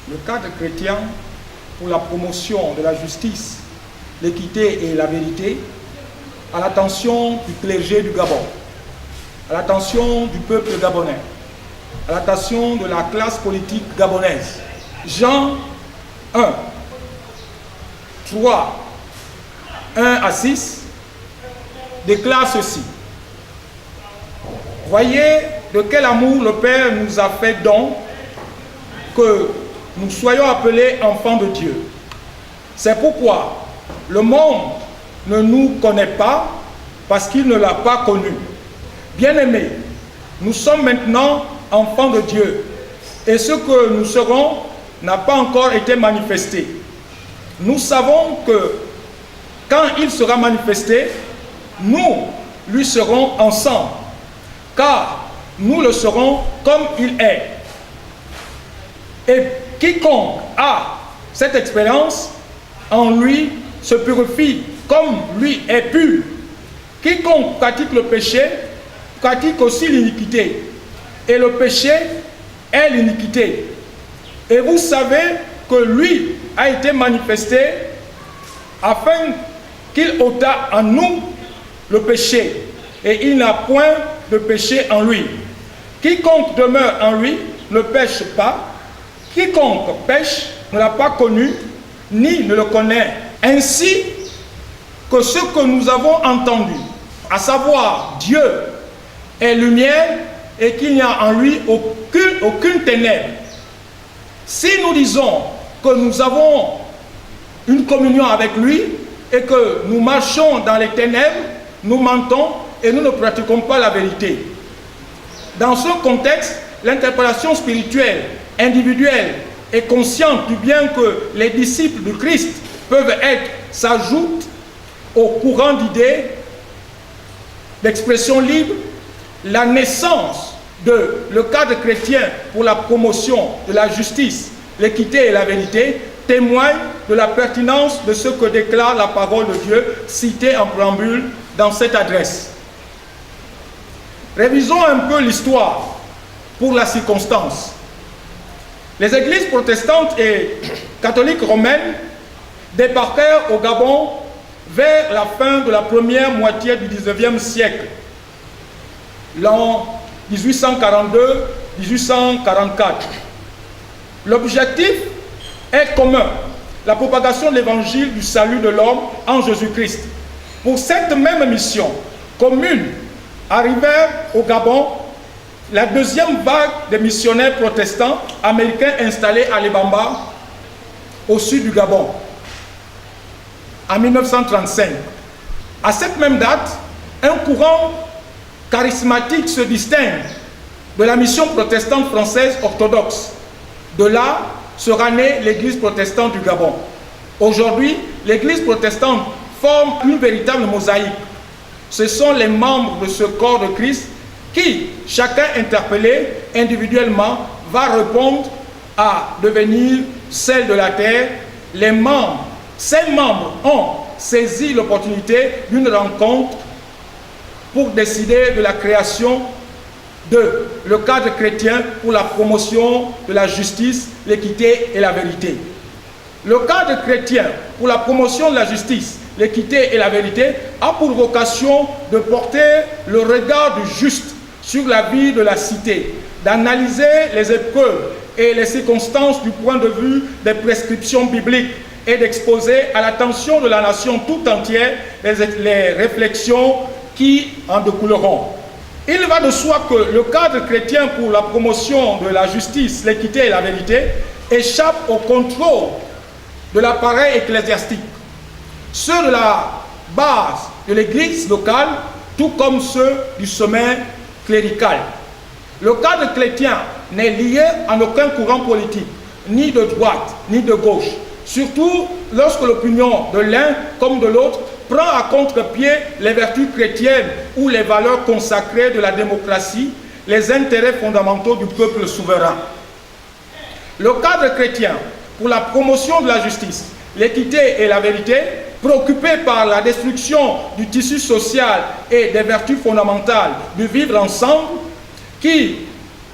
le cadre chrétien pour la promotion de la justice, l'équité et la vérité, à l'attention du clergé du Gabon, à l'attention du peuple gabonais, à l'attention de la classe politique gabonaise. Jean 1, 3, 1 à 6 déclare ceci. Voyez de quel amour le Père nous a fait don que nous soyons appelés enfants de Dieu. C'est pourquoi le monde ne nous connaît pas parce qu'il ne l'a pas connu. Bien-aimés, nous sommes maintenant enfants de Dieu et ce que nous serons n'a pas encore été manifesté. Nous savons que quand il sera manifesté, nous lui serons ensemble, car nous le serons comme il est. Et quiconque a cette expérience en lui se purifie comme lui est pur. Quiconque pratique le péché pratique aussi l'iniquité. Et le péché est l'iniquité. Et vous savez que lui a été manifesté afin qu'il ôta en nous le péché. Et il n'a point de péché en lui. Quiconque demeure en lui ne pêche pas. Quiconque pêche ne l'a pas connu, ni ne le connaît. Ainsi que ce que nous avons entendu, à savoir Dieu est lumière et qu'il n'y a en lui aucune ténèbre. Si nous disons que nous avons une communion avec lui et que nous marchons dans les ténèbres, nous mentons et nous ne pratiquons pas la vérité. Dans ce contexte, l'interprétation spirituelle, individuelle et consciente du bien que les disciples du Christ peuvent être s'ajoute au courant d'idées, d'expression libre, la naissance de le cadre chrétien pour la promotion de la justice, l'équité et la vérité témoigne de la pertinence de ce que déclare la parole de Dieu citée en préambule dans cette adresse. Révisons un peu l'histoire pour la circonstance. Les églises protestantes et catholiques romaines débarquèrent au Gabon vers la fin de la première moitié du XIXe siècle, l'an 1842-1844. L'objectif est commun, la propagation de l'évangile du salut de l'homme en Jésus-Christ. Pour cette même mission commune, arrivèrent au Gabon la deuxième vague des missionnaires protestants américains installés à Lebamba, au sud du Gabon, en 1935. À cette même date, un courant charismatique se distingue de la mission protestante française orthodoxe. De là sera née l'Église protestante du Gabon. Aujourd'hui, l'Église protestante forme une véritable mosaïque. Ce sont les membres de ce corps de Christ qui, chacun interpellé individuellement, va répondre à devenir celle de la terre. Ces membres ont saisi l'opportunité d'une rencontre pour décider de la création de le cadre chrétien pour la promotion de la justice, l'équité et la vérité. Le cadre chrétien pour la promotion de la justice, l'équité et la vérité a pour vocation de porter le regard du juste sur la vie de la cité, d'analyser les épreuves et les circonstances du point de vue des prescriptions bibliques et d'exposer à l'attention de la nation tout entière les réflexions qui en découleront. Il va de soi que le cadre chrétien pour la promotion de la justice, l'équité et la vérité échappe au contrôle de l'appareil ecclésiastique, ceux de la base de l'église locale, tout comme ceux du sommet clérical. Le cadre chrétien n'est lié en aucun courant politique, ni de droite, ni de gauche, surtout lorsque l'opinion de l'un comme de l'autre prend à contre-pied les vertus chrétiennes ou les valeurs consacrées de la démocratie, les intérêts fondamentaux du peuple souverain. Le cadre chrétien pour la promotion de la justice, l'équité et la vérité, préoccupé par la destruction du tissu social et des vertus fondamentales du vivre ensemble, qui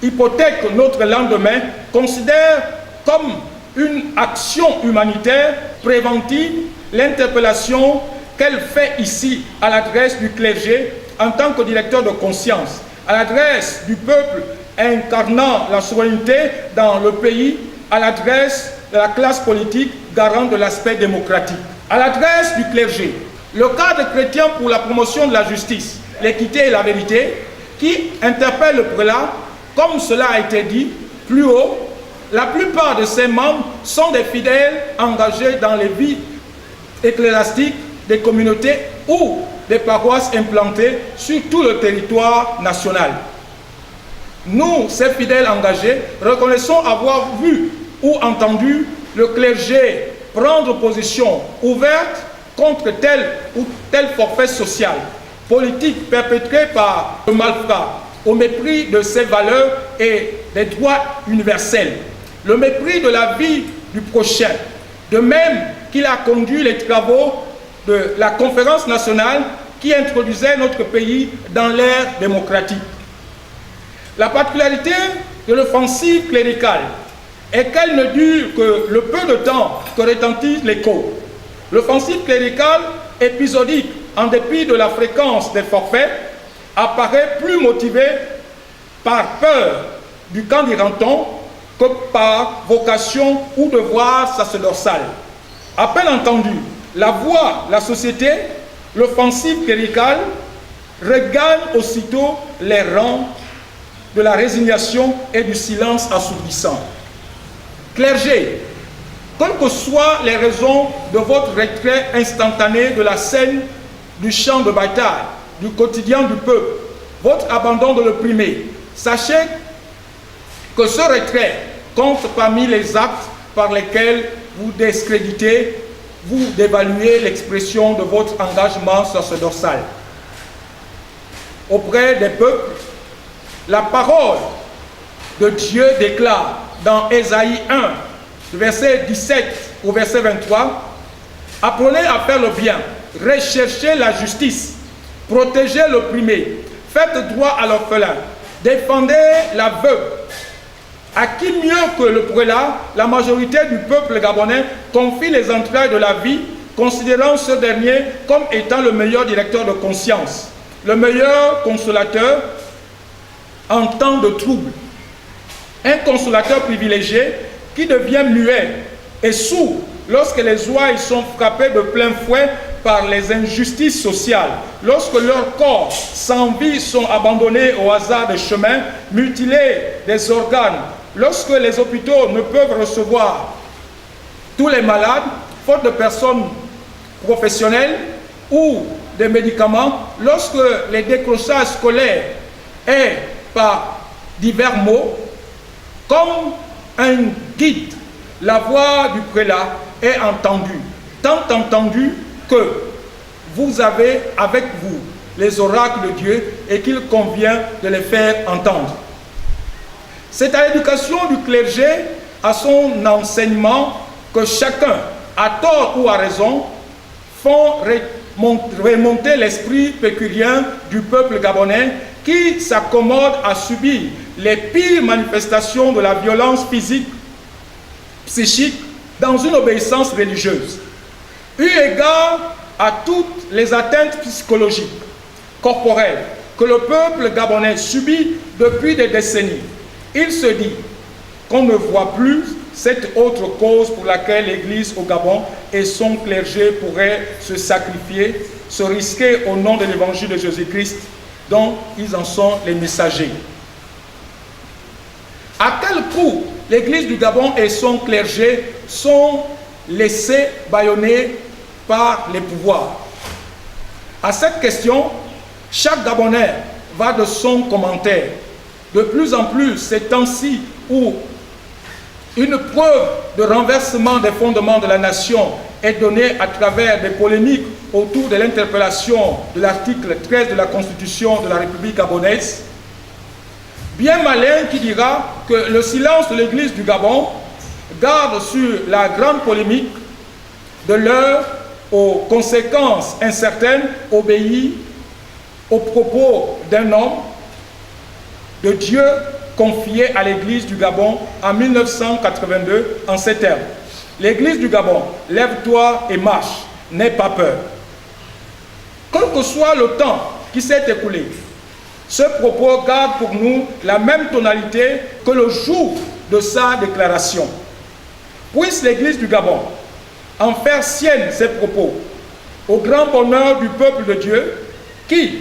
hypothèque notre lendemain, considère comme une action humanitaire préventive, l'interpellation qu'elle fait ici à l'adresse du clergé en tant que directeur de conscience, à l'adresse du peuple incarnant la souveraineté dans le pays, à l'adresse de la classe politique garante de l'aspect démocratique, à l'adresse du clergé. Le cadre chrétien pour la promotion de la justice, l'équité et la vérité, qui interpelle le prélat, comme cela a été dit plus haut, la plupart de ses membres sont des fidèles engagés dans les vies ecclésiastiques des communautés ou des paroisses implantées sur tout le territoire national. Nous, ces fidèles engagés, reconnaissons avoir vu ou entendu le clergé prendre position ouverte contre tel ou tel forfait social, politique perpétré par le malfrat, au mépris de ses valeurs et des droits universels, le mépris de la vie du prochain, de même qu'il a conduit les travaux de la conférence nationale qui introduisait notre pays dans l'ère démocratique. La particularité de l'offensive cléricale est qu'elle ne dure que le peu de temps que retentit l'écho. L'offensive cléricale épisodique, en dépit de la fréquence des forfaits, apparaît plus motivée par peur du camp d'Iranton que par vocation ou devoir sacerdotal. À peine entendu la voix de la société, l'offensive cléricale regagne aussitôt les rangs de la résignation et du silence assourdissant. Clergé, quelles que soient les raisons de votre retrait instantané de la scène du champ de bataille, du quotidien du peuple, votre abandon de l'opprimé, sachez que ce retrait compte parmi les actes par lesquels vous discréditez, vous dévaluez l'expression de votre engagement sacerdotal. Auprès des peuples, la parole de Dieu déclare dans Ésaïe 1, verset 17 au verset 23, « Apprenez à faire le bien, recherchez la justice, protégez l'opprimé, faites droit à l'orphelin, défendez la veuve. » À qui mieux que le prélat, la majorité du peuple gabonais confie les entrailles de la vie, considérant ce dernier comme étant le meilleur directeur de conscience, le meilleur consolateur en temps de trouble. Un consolateur privilégié qui devient muet et sourd lorsque les ouailles sont frappées de plein fouet par les injustices sociales, lorsque leurs corps sans vie sont abandonnés au hasard des chemins, mutilés des organes, lorsque les hôpitaux ne peuvent recevoir tous les malades, faute de personnes professionnelles ou des médicaments, lorsque les décrochages scolaires est par divers mots, comme un guide, la voix du prélat est entendue, tant entendue que vous avez avec vous les oracles de Dieu et qu'il convient de les faire entendre. C'est à l'éducation du clergé, à son enseignement, que chacun, à tort ou à raison, font remonter l'esprit pécurien du peuple gabonais qui s'accommode à subir les pires manifestations de la violence physique, psychique, dans une obéissance religieuse. Eu égard à toutes les atteintes psychologiques, corporelles, que le peuple gabonais subit depuis des décennies, il se dit qu'on ne voit plus cette autre cause pour laquelle l'Église au Gabon et son clergé pourraient se sacrifier, se risquer au nom de l'Évangile de Jésus-Christ dont ils en sont les messagers. À quel coup l'Église du Gabon et son clergé sont laissés bâillonner par les pouvoirs? À cette question, chaque Gabonais va de son commentaire. De plus en plus, ces temps-ci où une preuve de renversement des fondements de la nation est donnée à travers des polémiques autour de l'interpellation de l'article 13 de la Constitution de la République gabonaise, bien malin qui dira que le silence de l'Église du Gabon garde sur la grande polémique de l'heure aux conséquences incertaines obéit aux propos d'un homme de Dieu confié à l'Église du Gabon en 1982 en ces termes. L'Église du Gabon, lève-toi et marche, n'aie pas peur. Quel que soit le temps qui s'est écoulé, ce propos garde pour nous la même tonalité que le jour de sa déclaration. Puisse l'Église du Gabon en faire sienne ces propos, au grand bonheur du peuple de Dieu, qui,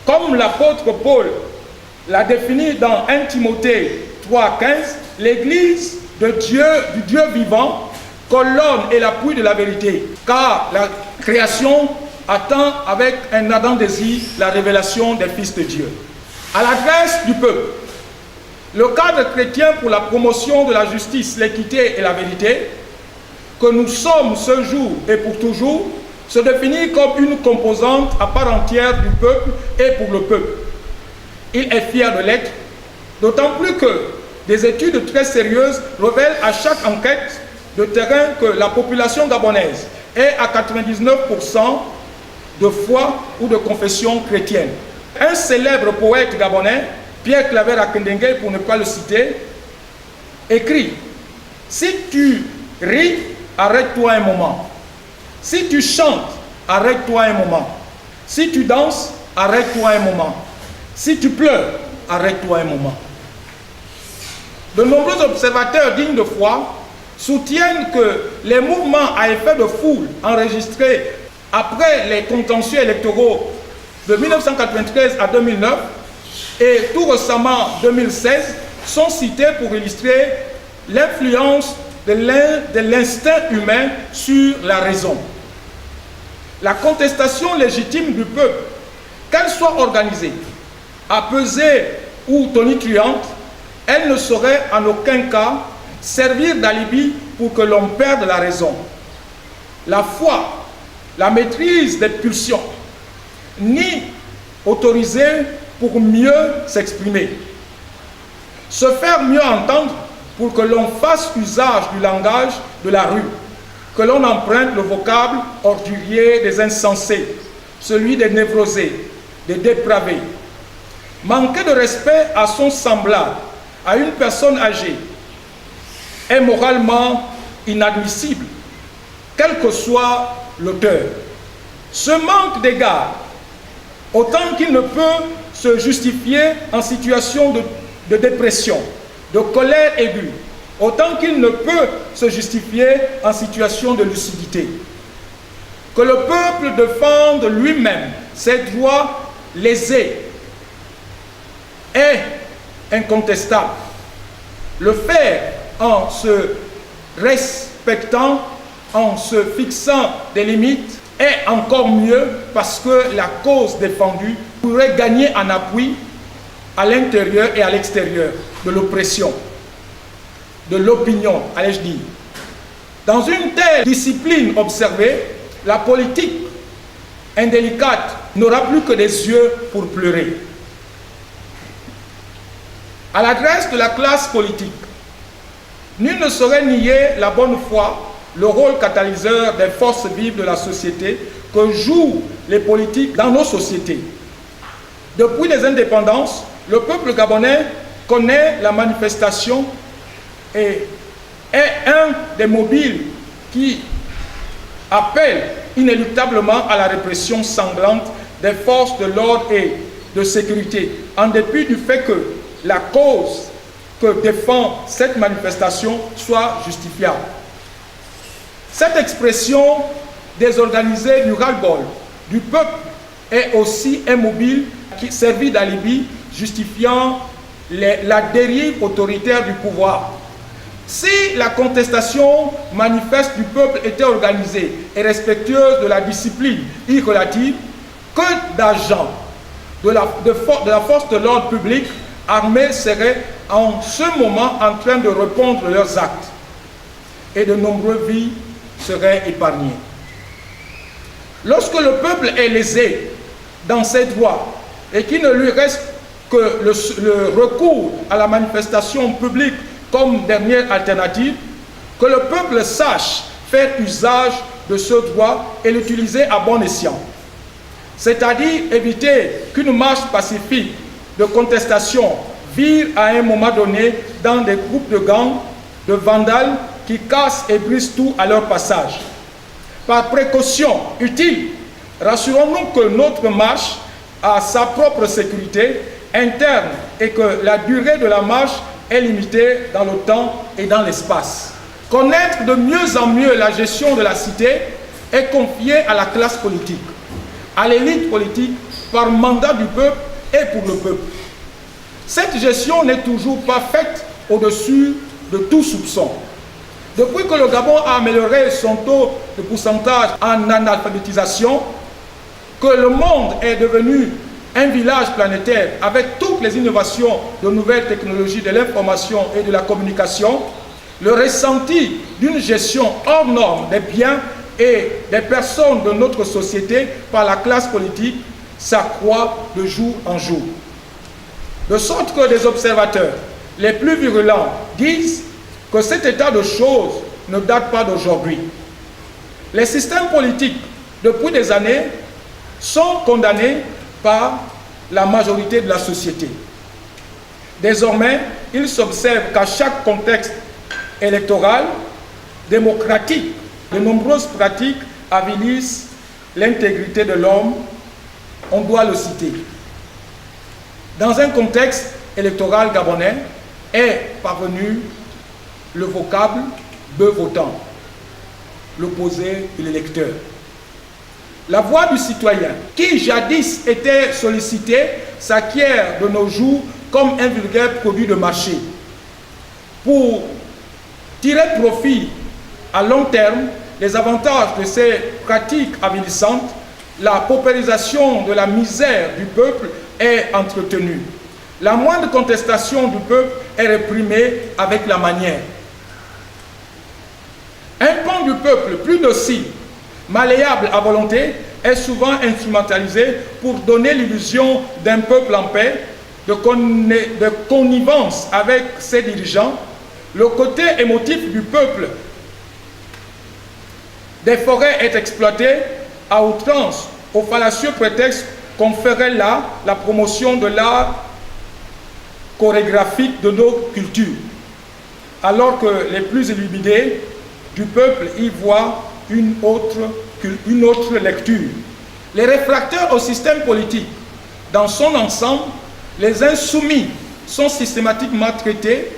comme l'apôtre Paul l'a défini dans 1 Timothée 3,15, l'Église de Dieu, du Dieu vivant, colonne et l'appui de la vérité, car la création attend avec un ardent désir la révélation des fils de Dieu. À l'adresse du peuple, le cadre chrétien pour la promotion de la justice, l'équité et la vérité, que nous sommes ce jour et pour toujours, se définit comme une composante à part entière du peuple et pour le peuple. Il est fier de l'être, d'autant plus que des études très sérieuses révèlent à chaque enquête de terrain que la population gabonaise est à 99% de foi ou de confession chrétienne. Un célèbre poète gabonais, Pierre Claver Akendengue, pour ne pas le citer, écrit « Si tu ris, arrête-toi un moment. Si tu chantes, arrête-toi un moment. Si tu danses, arrête-toi un moment. Si tu pleures, arrête-toi un moment. » De nombreux observateurs dignes de foi soutiennent que les mouvements à effet de foule enregistrés après les contentieux électoraux de 1993 à 2009 et tout récemment 2016 sont cités pour illustrer l'influence de l'instinct humain sur la raison. La contestation légitime du peuple, qu'elle soit organisée, apaisée ou tonitruante, elle ne saurait en aucun cas servir d'alibi pour que l'on perde la raison. La foi, la maîtrise des pulsions, ni autorisée pour mieux s'exprimer. Se faire mieux entendre pour que l'on fasse usage du langage de la rue, que l'on emprunte le vocable ordurier des insensés, celui des névrosés, des dépravés. Manquer de respect à son semblable, à une personne âgée, est moralement inadmissible, quel que soit l'auteur. Ce manque d'égard, autant qu'il ne peut se justifier en situation de dépression, de colère aiguë, autant qu'il ne peut se justifier en situation de lucidité. Que le peuple défende lui-même ses droits lésés est incontestable. Le faire en se respectant, en se fixant des limites, est encore mieux parce que la cause défendue pourrait gagner en appui à l'intérieur et à l'extérieur de l'oppression, de l'opinion, allais-je dire. Dans une telle discipline observée, la politique indélicate n'aura plus que des yeux pour pleurer. À l'adresse de la classe politique, nul ne saurait nier la bonne foi, le rôle catalyseur des forces vives de la société que jouent les politiques dans nos sociétés. Depuis les indépendances, le peuple gabonais connaît la manifestation et est un des mobiles qui appelle inéluctablement à la répression sanglante des forces de l'ordre et de sécurité, en dépit du fait que la cause que défend cette manifestation soit justifiable. Cette expression désorganisée du ras-le-bol du peuple est aussi un mobile qui servit d'alibi justifiant la dérive autoritaire du pouvoir. Si la contestation manifeste du peuple était organisée et respectueuse de la discipline irrelative, que d'agents de la force de l'ordre public armés seraient en ce moment en train de répondre leurs actes et de nombreuses vies seraient épargnées. Lorsque le peuple est lésé dans ses droits et qu'il ne lui reste que le recours à la manifestation publique comme dernière alternative, que le peuple sache faire usage de ce droit et l'utiliser à bon escient. C'est-à-dire éviter qu'une marche pacifique de contestation virent à un moment donné dans des groupes de gangs, de vandales qui cassent et brisent tout à leur passage. Par précaution utile, rassurons-nous que notre marche a sa propre sécurité interne et que la durée de la marche est limitée dans le temps et dans l'espace. Connaître de mieux en mieux la gestion de la cité est confié à la classe politique, à l'élite politique, par mandat du peuple et pour le peuple. Cette gestion n'est toujours pas faite au-dessus de tout soupçon. Depuis que le Gabon a amélioré son taux de pourcentage en analphabétisation, que le monde est devenu un village planétaire avec toutes les innovations de nouvelles technologies de l'information et de la communication, le ressenti d'une gestion hors norme des biens et des personnes de notre société par la classe politique s'accroît de jour en jour. De sorte que des observateurs les plus virulents disent que cet état de choses ne date pas d'aujourd'hui. Les systèmes politiques, depuis des années, sont condamnés par la majorité de la société. Désormais, il s'observe qu'à chaque contexte électoral, démocratique, de nombreuses pratiques avilissent l'intégrité de l'homme, on doit le citer. Dans un contexte électoral gabonais, est parvenu le vocable « bœuf votant », l'opposé de l'électeur. La voix du citoyen, qui jadis était sollicitée, s'acquiert de nos jours comme un vulgaire produit de marché. Pour tirer profit à long terme des avantages de ces pratiques avilissantes, la paupérisation de la misère du peuple est entretenue. La moindre contestation du peuple est réprimée avec la manière. Un pan du peuple plus docile, malléable à volonté, est souvent instrumentalisé pour donner l'illusion d'un peuple en paix, de connivence avec ses dirigeants. Le côté émotif du peuple des forêts est exploité à outrance au fallacieux prétexte qu'on ferait là la promotion de l'art chorégraphique de nos cultures, alors que les plus illuminés du peuple y voient une autre lecture. Les réfractaires au système politique, dans son ensemble, les insoumis sont systématiquement traités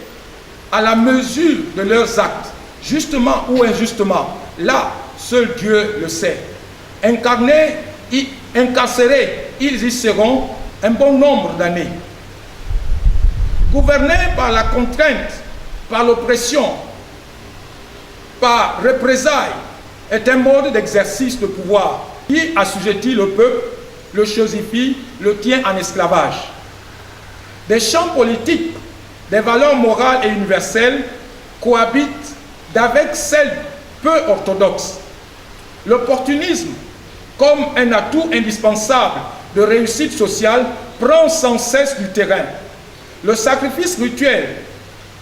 à la mesure de leurs actes, justement ou injustement. Là, seul Dieu le sait. Incarcérés, ils y seront un bon nombre d'années. Gouvernés par la contrainte, par l'oppression, par représailles, est un mode d'exercice de pouvoir qui assujettit le peuple, le chosifie, le tient en esclavage. Des champs politiques, des valeurs morales et universelles cohabitent avec celles peu orthodoxes. L'opportunisme, comme un atout indispensable de réussite sociale, prend sans cesse du terrain. Le sacrifice rituel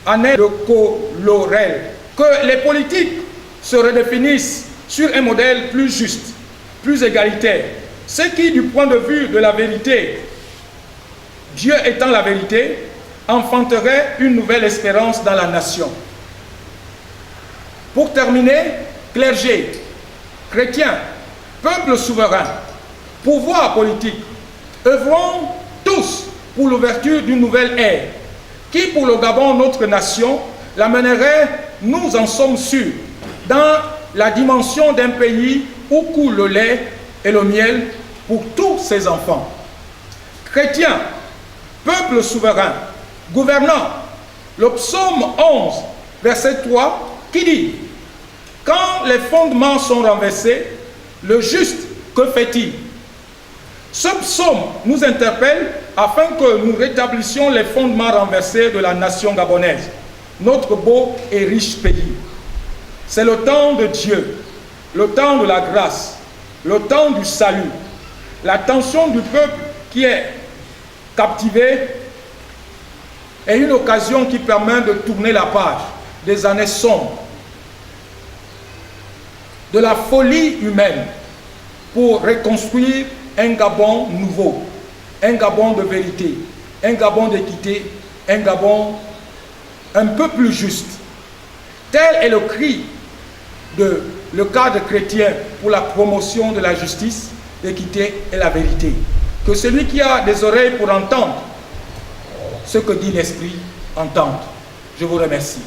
en est le colorel. Que les politiques se redéfinissent sur un modèle plus juste, plus égalitaire, ce qui, du point de vue de la vérité, Dieu étant la vérité, enfanterait une nouvelle espérance dans la nation. Pour terminer, clergé, chrétiens, peuple souverain, pouvoir politique, œuvrons tous pour l'ouverture d'une nouvelle ère, qui pour le Gabon, notre nation, l'amènerait, nous en sommes sûrs, dans la dimension d'un pays où coule le lait et le miel pour tous ses enfants. Chrétiens, peuple souverain, gouvernant, le psaume 11, verset 3, qui dit « Quand les fondements sont renversés, le juste, que fait-il » Ce psaume nous interpelle afin que nous rétablissions les fondements renversés de la nation gabonaise, notre beau et riche pays. C'est le temps de Dieu, le temps de la grâce, le temps du salut. L'attention du peuple qui est captivé est une occasion qui permet de tourner la page des années sombres, de la folie humaine, pour reconstruire un Gabon nouveau, un Gabon de vérité, un Gabon d'équité, un Gabon un peu plus juste. Tel est le cri de le cadre chrétien pour la promotion de la justice, l'équité et la vérité. Que celui qui a des oreilles pour entendre ce que dit l'Esprit entende. Je vous remercie.